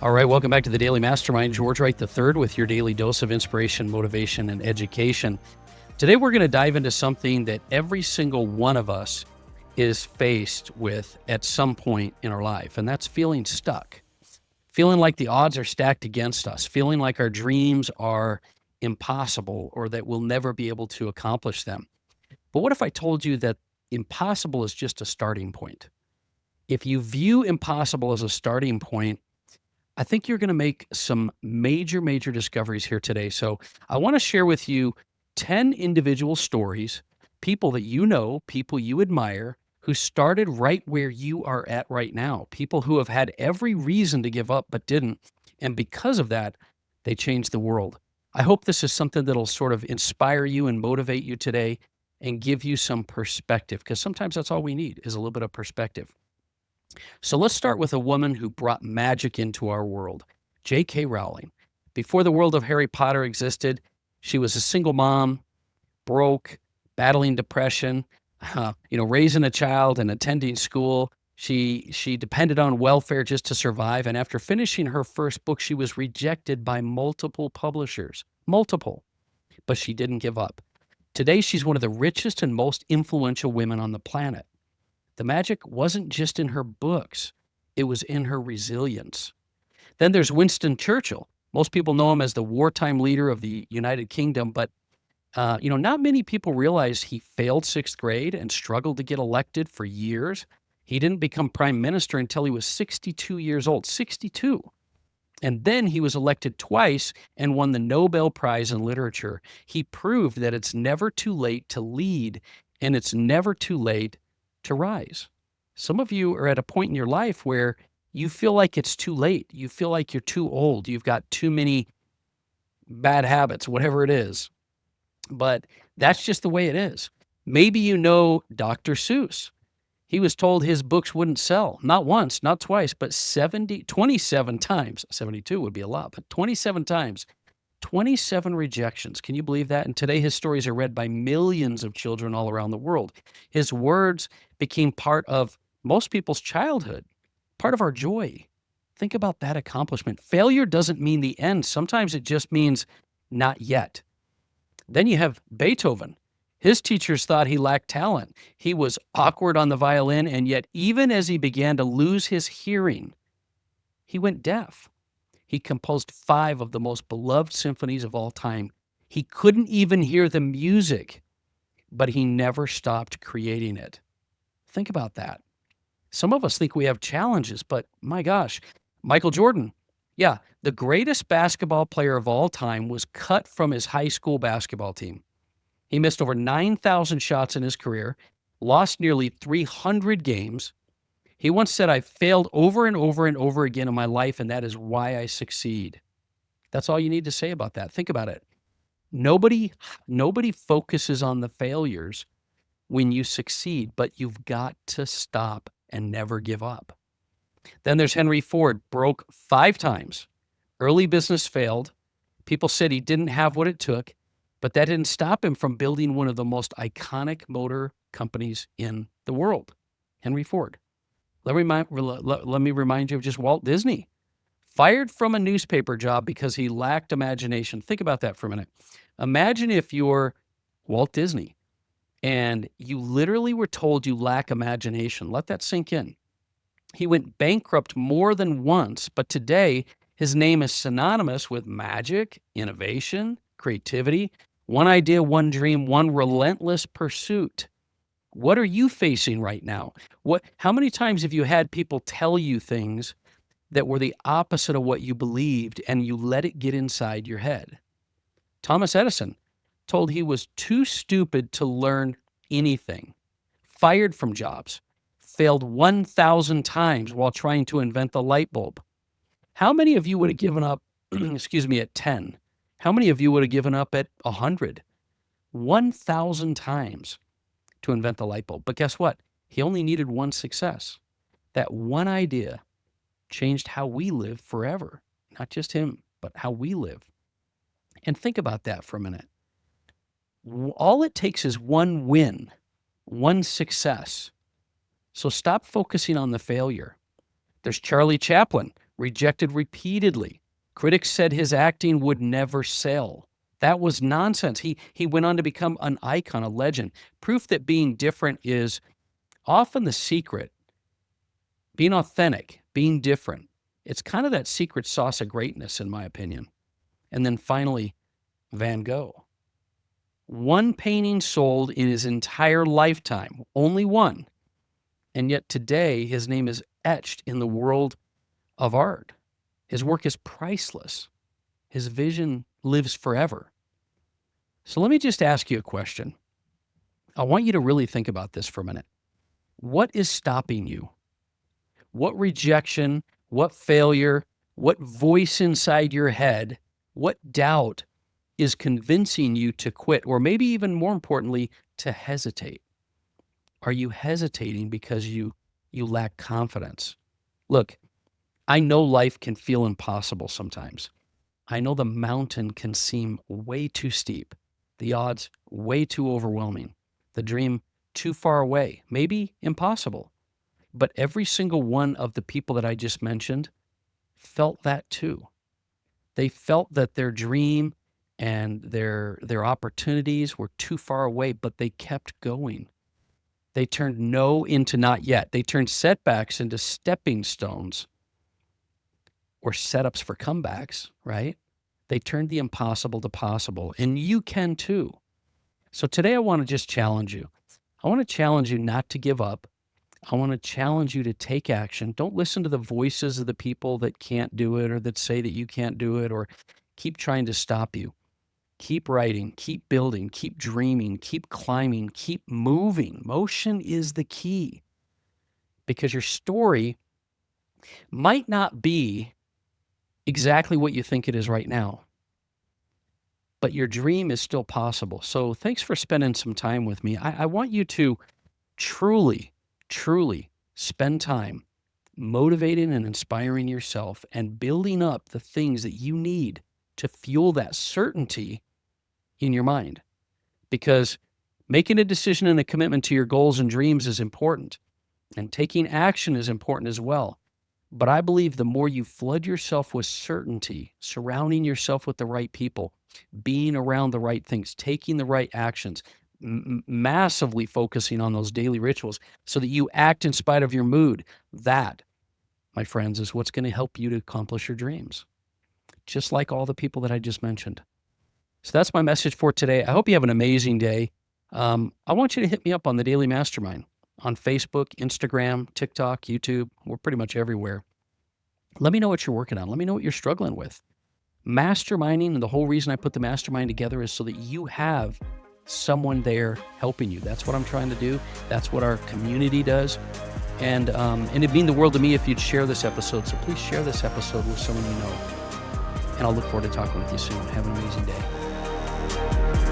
All right, welcome back to the Daily Mastermind. George Wright III with your daily dose of inspiration, motivation, and education. Today, we're going to dive into something that every single one of us is faced with at some point in our life, and that's feeling stuck, feeling like the odds are stacked against us, feeling like our dreams are impossible or that we'll never be able to accomplish them. But what if I told you that impossible is just a starting point? If you view impossible as a starting point, I think you're going to make some major discoveries here today. So I want to share with you 10 individual stories, people that you know, people you admire, who started right where you are at right now, people who have had every reason to give up but didn't. And because of that, they changed the world. I hope this is something that'll sort of inspire you and motivate you today and give you some perspective, because sometimes that's all we need is a little bit of perspective. So let's start with a woman who brought magic into our world, JK Rowling. Before the world of Harry Potter existed, she was a single mom, broke, battling depression, raising a child and attending school. She depended on welfare just to survive. And after finishing her first book, she was rejected by multiple publishers, multiple, but she didn't give up. Today, she's one of the richest and most influential women on the planet. The magic wasn't just in her books, it was in her resilience. Then there's Winston Churchill. Most people know him as the wartime leader of the United Kingdom, but not many people realize he failed sixth grade and struggled to get elected for years. He didn't become prime minister until he was 62 years old, 62. And then he was elected twice and won the Nobel Prize in Literature. He proved that it's never too late to lead, and it's never too late to rise. Some of you are at a point in your life where you feel like it's too late. You feel like you're too old. You've got too many bad habits, whatever it is. But that's just the way it is. Maybe you know Dr. Seuss. He was told his books wouldn't sell, not once, not twice, but 27 times. 72 would be a lot, but 27 times. 27 rejections. Can you believe that? And today his stories are read by millions of children all around the world. His words became part of most people's childhood, part of our joy. Think about that accomplishment. Failure doesn't mean the end. Sometimes it just means not yet. Then you have Beethoven. His teachers thought he lacked talent. He was awkward on the violin, and yet even as he began to lose his hearing, he went deaf. He composed 5 of the most beloved symphonies of all time. He couldn't even hear the music, but he never stopped creating it. Think about that. Some of us think we have challenges, but my gosh, Michael Jordan, the greatest basketball player of all time, was cut from his high school basketball team. He missed over 9,000 shots in his career, lost nearly 300 games. He once said, "I've failed over and over again in my life, and that is why I succeed." That's all you need to say about that. Think about it. Nobody focuses on the failures when you succeed, but you've got to stop and never give up. Then there's Henry Ford, broke 5 times. Early business failed. People said he didn't have what it took, but that didn't stop him from building one of the most iconic motor companies in the world, Henry Ford. Let me remind you of just Walt Disney, fired from a newspaper job because he lacked imagination. Think about that for a minute. Imagine if you're Walt Disney and you literally were told you lack imagination. Let that sink in. He went bankrupt more than once, but today his name is synonymous with magic, innovation, creativity, one idea, one dream, one relentless pursuit. What are you facing right now? How many times have you had people tell you things that were the opposite of what you believed and you let it get inside your head? Thomas Edison told he was too stupid to learn anything, fired from jobs, failed 1,000 times while trying to invent the light bulb. How many of you would have given up, at 10? How many of you would have given up at 100? 1,000 times to invent the light bulb. But guess what? He only needed one success. That one idea changed how we live forever. Not just him, but how we live. And think about that for a minute. All it takes is one win, one success. So stop focusing on the failure. There's Charlie Chaplin, rejected repeatedly. Critics said his acting would never sell. That was nonsense. He went on to become an icon, a legend. Proof that being different is often the secret. Being authentic, being different. It's kind of that secret sauce of greatness, in my opinion. And then finally, Van Gogh. One painting sold in his entire lifetime, only one. And yet today, his name is etched in the world of art. His work is priceless. His vision lives forever. So let me just ask you a question. I want you to really think about this for a minute. What is stopping you? What rejection, what failure, what voice inside your head, what doubt is convincing you to quit, or maybe even more importantly, to hesitate? Are you hesitating because you lack confidence? Look, I know life can feel impossible sometimes. I know the mountain can seem way too steep, the odds way too overwhelming, the dream too far away, maybe impossible. But every single one of the people that I just mentioned felt that too. They felt that their dream and their opportunities were too far away, but they kept going. They turned no into not yet. They turned setbacks into stepping stones or setups for comebacks, right? They turned the impossible to possible, and you can too. So today I want to just challenge you. I want to challenge you not to give up. I want to challenge you to take action. Don't listen to the voices of the people that can't do it or that say that you can't do it or keep trying to stop you. Keep writing, keep building, keep dreaming, keep climbing, keep moving. Motion is the key because your story might not be exactly what you think it is right now, but your dream is still possible. So thanks for spending some time with me. I want you to truly spend time motivating and inspiring yourself and building up the things that you need to fuel that certainty in your mind. Because making a decision and a commitment to your goals and dreams is important, and taking action is important as well. But I believe the more you flood yourself with certainty, surrounding yourself with the right people, being around the right things, taking the right actions, massively focusing on those daily rituals so that you act in spite of your mood, that, my friends, is what's going to help you to accomplish your dreams, just like all the people that I just mentioned. So that's my message for today. I hope you have an amazing day. I want you to hit me up on the Daily Mastermind on Facebook, Instagram, TikTok, YouTube. We're pretty much everywhere. Let me know what you're working on. Let me know what you're struggling with. Masterminding, and the whole reason I put the mastermind together is so that you have someone there helping you. That's what I'm trying to do. That's what our community does. And it'd mean the world to me if you'd share this episode. So please share this episode with someone you know. And I'll look forward to talking with you soon. Have an amazing day.